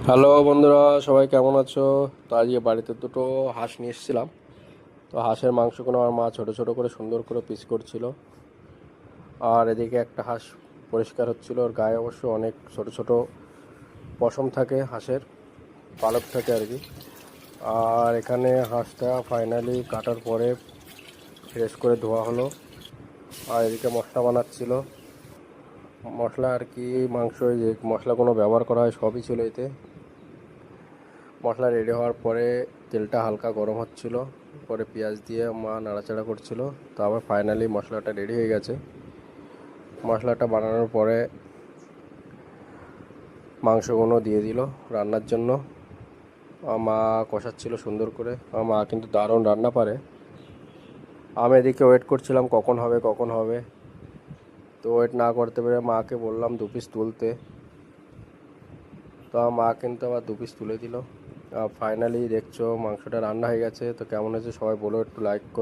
Hello বন্ধুরা, সবাই কেমন আছো? তো আজকে বাড়িতে দুটো হাঁস নিয়ে এসেছিলাম। তো হাঁসের মাংসগুলো আমার মা ছোটো ছোটো করে সুন্দর করে পিস করছিল। আর এদিকে একটা হাঁস পরিষ্কার হচ্ছিল, ওর গায়ে অবশ্য অনেক ছোট ছোট পশম থাকে, হাঁসের পালক থাকে আর কি। আর এখানে হাঁসটা ফাইনালি কাটার পরে ফ্রেশ করে ধোয়া হলো। আর এদিকে মশলা বানাচ্ছিল, মশলা আর কি, মাংস যে মশলাগুলো ব্যবহার করা হয় সবই ছিল এতে। মশলা রেডি হওয়ার পরে তেলটা হালকা গরম হচ্ছিল, পরে পেঁয়াজ দিয়ে মা নাড়াচাড়া করছিল। তারপর ফাইনালি মশলাটা রেডি হয়ে গেছে। মশলাটা বানানোর পরে মাংসগুলো দিয়ে দিল রান্নার জন্য। আমার মা কষাচ্ছিল সুন্দর করে। আমার মা কিন্তু দারুণ রান্না পারে। আমি এদিকে ওয়েট করছিলাম কখন হবে কখন হবে। তো ওয়েট না করতে পেরে মাকে বললাম 2 পিস তুলতে। তো আমার মা কিন্তু আবার 2 পিস তুলে দিল। ফাইনালি দেখছো মাংসটা রান্না হয়ে গেছে। তো কেমন হয়েছে সবাই বলো, একটু লাইক করো।